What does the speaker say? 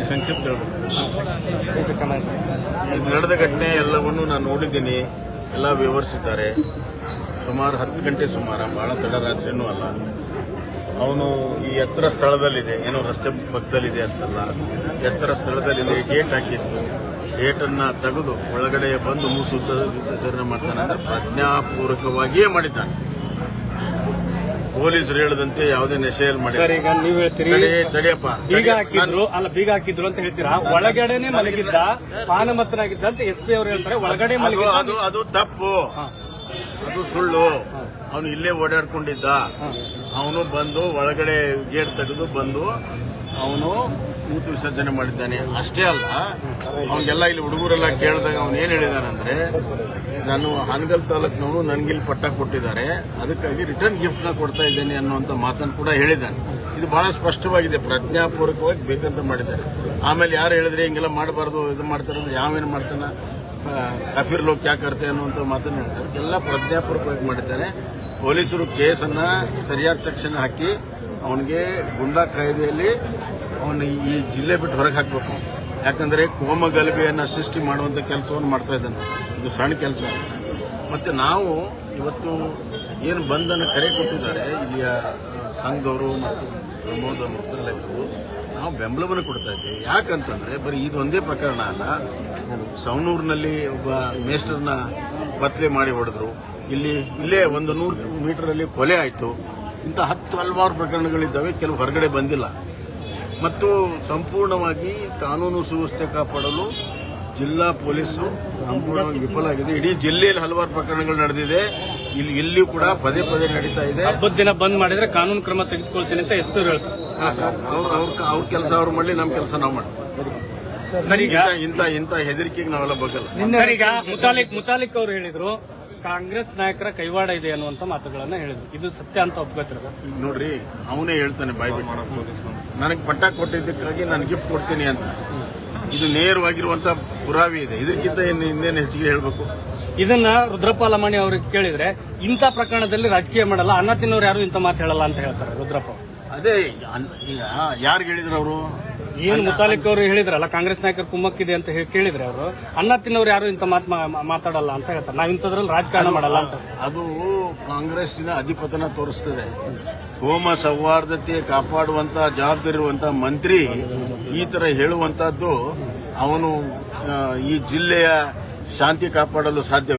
ಸಂಕ್ಷಿಪ್ತ ನಡೆದ ಘಟನೆ ಎಲ್ಲವನ್ನೂ ನಾನು ನೋಡಿದ್ದೀನಿ, ಎಲ್ಲ ವಿವರಿಸಿದ್ದಾರೆ. ಸುಮಾರು 10 ಗಂಟೆ ಸುಮಾರು, ಬಹಳ ತಡರಾತ್ರಿನೂ ಅಲ್ಲ. ಅವನು ಈ ಎತ್ತರ ಸ್ಥಳದಲ್ಲಿದೆ, ಏನೋ ರಸ್ತೆ ಪಕ್ಕದಲ್ಲಿದೆ ಅಂತಲ್ಲ, ಎತ್ತರ ಸ್ಥಳದಲ್ಲಿದೆ. ಗೇಟ್ ಹಾಕಿತ್ತು, ಗೇಟನ್ನು ತೆಗೆದು ಒಳಗಡೆ ಬಂದು ವಿಸರ್ಜನೆ ಮಾಡ್ತಾನೆ ಅಂದ್ರೆ ಪ್ರಜ್ಞಾಪೂರ್ವಕವಾಗಿಯೇ ಮಾಡಿದ್ದಾನೆ. ಪೊಲೀಸರು ಹೇಳದಂತೆ ಯಾವುದೇ ನೆಶೆಯಲ್ಲಿ ಮಾಡಿದ್ದಾರೆ. ಈಗ ನೀವು ಹೇಳ್ತೀರಿ ತಡೆಯಪ್ಪ, ಬೀಗ ಹಾಕಿದ್ರು ಅಂತ ಹೇಳ್ತೀರಾ. ಒಳಗಡೆನೆ ಮಲಗಿದ್ದ, ಪಾನಮತ್ತನಾಗಿದ್ದ ಅಂತ SP ಅವರು ಹೇಳ್ತಾರೆ. ಒಳಗಡೆ ಅದು ತಪ್ಪು, ಅದು ಸುಳ್ಳು. ಅವನು ಇಲ್ಲೇ ಓಡಾಡ್ಕೊಂಡಿದ್ದ. ಅವನು ಬಂದು ಒಳಗಡೆ ಗೇಟ್ ತೆಗೆದು ಬಂದು ಅವನು ಮೂತ್ರ ವಿಸರ್ಜನೆ ಮಾಡಿದ್ದಾನೆ. ಅಷ್ಟೇ ಅಲ್ಲ, ಅವನಿಗೆಲ್ಲ ಇಲ್ಲಿ ಹುಡುಗರೆಲ್ಲ ಕೇಳಿದಾಗ ಅವನು ಏನ್ ಹೇಳಿದಾನಂದ್ರೆ, ನಾನು ಹಾನಗಲ್ ತಾಲೂಕಿನವನು, ನನ್ಗಿಲ್ಲಿ ಪಟ್ಟ ಕೊಟ್ಟಿದ್ದಾರೆ, ಅದಕ್ಕಾಗಿ ರಿಟರ್ನ್ ಗಿಫ್ಟ್ ನ ಕೊಡ್ತಾ ಇದ್ದೇನೆ ಅನ್ನುವಂತ ಮಾತನ್ನು ಕೂಡ ಹೇಳಿದ್ದಾನೆ. ಇದು ಬಹಳ ಸ್ಪಷ್ಟವಾಗಿದೆ, ಪ್ರಜ್ಞಾಪೂರ್ವಕವಾಗಿ ಬೇಕಂತ ಮಾಡಿದ್ದಾರೆ. ಆಮೇಲೆ ಯಾರು ಹೇಳಿದ್ರೆ ಹಿಂಗೆಲ್ಲ ಮಾಡಬಾರ್ದು, ಇದು ಮಾಡ್ತಾರೆ ಅಂದ್ರೆ ಯಾವೇನು ಮಾಡ್ತಾನ, ಕಾಫಿರ್ ಲೋಕ್ ಯಾಕೆ ಕರ್ತೆ ಅನ್ನುವಂಥ ಮಾತನ್ನು ಹೇಳ್ತಾರೆ. ಎಲ್ಲ ಪ್ರಜ್ಞಾಪೂರ್ವಕವಾಗಿ ಮಾಡಿದ್ದಾರೆ. ಪೊಲೀಸರು ಕೇಸನ್ನ ಸರಿಯಾದ ಸೆಕ್ಷನ್ ಹಾಕಿ ಅವನಿಗೆ ಗುಂಡಾ ಕಾಯ್ದೆಯಲ್ಲಿ ಅವನು ಈ ಜಿಲ್ಲೆ ಬಿಟ್ಟು ಹೊರಗೆ ಹಾಕಬೇಕು. ಯಾಕಂದ್ರೆ ಕೋಮಗಲಭೆಯನ್ನು ಸೃಷ್ಟಿ ಮಾಡುವಂತ ಕೆಲಸವನ್ನು ಮಾಡ್ತಾ ಇದ್ದಾನೆ. ಇದು ಸಣ್ಣ ಕೆಲಸ. ಮತ್ತೆ ನಾವು ಇವತ್ತು ಏನು ಬಂಧನ ಕರೆ ಕೊಟ್ಟಿದ್ದಾರೆ ಇಲ್ಲಿಯ ಸಂಘದವರು ಮತ್ತು ಪ್ರಮೋದ ಮುಕ್ತಲೆಕ್ಕರು, ನಾವು ಬೆಂಬಲವನ್ನು ಕೊಡ್ತಾ ಇದ್ದೇವೆ. ಯಾಕಂತಂದ್ರೆ ಬರೀ ಇದೊಂದೇ ಪ್ರಕರಣ ಅಲ್ಲ. ಸವಣೂರಿನಲ್ಲಿ ಒಬ್ಬ ಮೇಸ್ಟರ್ನ ಬತ್ಲೆ ಮಾಡಿ ಹೊಡೆದ್ರು. ಇಲ್ಲೇ 100 ಮೀಟರಲ್ಲಿ ಕೊಲೆ ಆಯಿತು. ಇಂಥ 10 ಹಲವಾರು ಪ್ರಕರಣಗಳಿದ್ದಾವೆ, ಕೆಲವು ಹೊರಗಡೆ ಬಂದಿಲ್ಲ. ಮತ್ತು ಸಂಪೂರ್ಣವಾಗಿ ಕಾನೂನು ಸುವ್ಯವಸ್ಥೆ ಕಾಪಾಡಲು ಜಿಲ್ಲಾ ಪೊಲೀಸು ಸಂಪೂರ್ಣವಾಗಿ ವಿಫಲ ಆಗಿದೆ. ಇಡೀ ಜಿಲ್ಲೆಯಲ್ಲಿ ಹಲವಾರು ಪ್ರಕರಣಗಳು ನಡೆದಿದೆ. ಇಲ್ಲಿಯೂ ಕೂಡ ಪದೇ ಪದೇ ನಡೀತಾ ಇದೆ. ಹಬ್ಬದ ದಿನ ಬಂದ್ ಮಾಡಿದ್ರೆ ಕಾನೂನು ಕ್ರಮ ತೆಗೆದುಕೊಳ್ತೀನಿ ಅಂತ SP ಅವರು ಹೇಳ್ತಾರೆ. ಅವ್ರ ಕೆಲಸ ಅವ್ರು ಮಾಡಲಿ, ನಮ್ಮ ಕೆಲಸ ನಾವು ಮಾಡ್ತೀವಿ. ಇಂಥ ಹೆದರಿಕೆಗೆ ನಾವೆಲ್ಲ ಬಗ್ಗಲ್ಲ. ಈಗ ಮುತಾಲಿಕ್ ಅವರು ಹೇಳಿದ್ರು, ಕಾಂಗ್ರೆಸ್ ನಾಯಕರ ಕೈವಾಡ ಇದೆ ಅನ್ನುವಂತ ಮಾತುಗಳನ್ನ ಹೇಳಿದ್ರು. ಇದು ಸತ್ಯ ಅಂತ ಒಪ್ಕೋತಿರೋದು? ನೋಡ್ರಿ, ಅವನೇ ಹೇಳ್ತಾನೆ ಬಾಯ್ಬಿಟ್ಟು, ನನಗೆ ಪಟ್ಟ ಕೊಟ್ಟಿದ್ದಕ್ಕಾಗಿ ನಾನು ಗಿಫ್ಟ್ ಕೊಡ್ತೀನಿ ಅಂತ. ಇದು ನೇರವಾಗಿರುವಂತ ಪುರಾವೆ ಇದೆ. ಇದಕ್ಕಿಂತ ಇನ್ನೇನು ಹೆಚ್ಚಿಗೆ ಹೇಳ್ಬೇಕು? ಇದನ್ನ ರುದ್ರಪ್ಪ ಲಮಾಣಿ ಅವ್ರಿಗೆ ಕೇಳಿದ್ರೆ, ಇಂಥ ಪ್ರಕರಣದಲ್ಲಿ ರಾಜಕೀಯ ಮಾಡಲ್ಲ, ಅನ್ನ ತಿನ್ನೋರು ಯಾರು ಇಂಥ ಮಾತು ಹೇಳಲ್ಲ ಅಂತ ಹೇಳ್ತಾರೆ ರುದ್ರಪ್ಪ. ಅದೇ ಯಾರಿಗೆ ಹೇಳಿದ್ರು ಅವರು? ಏನು ಮುತಾಲಿಕ್ ಅವರು ಹೇಳಿದ್ರಲ್ಲ, ಕಾಂಗ್ರೆಸ್ ನಾಯಕರ ಕುಮ್ಮಕ್ಕಿದೆ ಅಂತ ಕೇಳಿದ್ರೆ ಅವರು, ಅನ್ನ ತಿನ್ನೋರು ಯಾರು ಇಂಥ ಮಾತಾಡಲ್ಲ ಅಂತ ಹೇಳ್ತಾರೆ. ನಾವ್ ಇಂಥದ್ರಲ್ಲಿ ರಾಜಕಾರಣ ಮಾಡಲ್ಲ ಅಂತ. ಅದು ಕಾಂಗ್ರೆಸ್ಸಿನ ಅಧಿಪತನ ತೋರಿಸ್ತದೆ. ಹೋಮ ಸೌಹಾರ್ದತೆ ಕಾಪಾಡುವಂತ ಜವಾಬ್ದಾರಿ ಇರುವಂತಹ ಮಂತ್ರಿ ಈ ತರ ಹೇಳುವಂತಹದ್ದು, ಅವನು ಈ ಜಿಲ್ಲೆಯ ಶಾಂತಿ ಕಾಪಾಡಲು ಸಾಧ್ಯ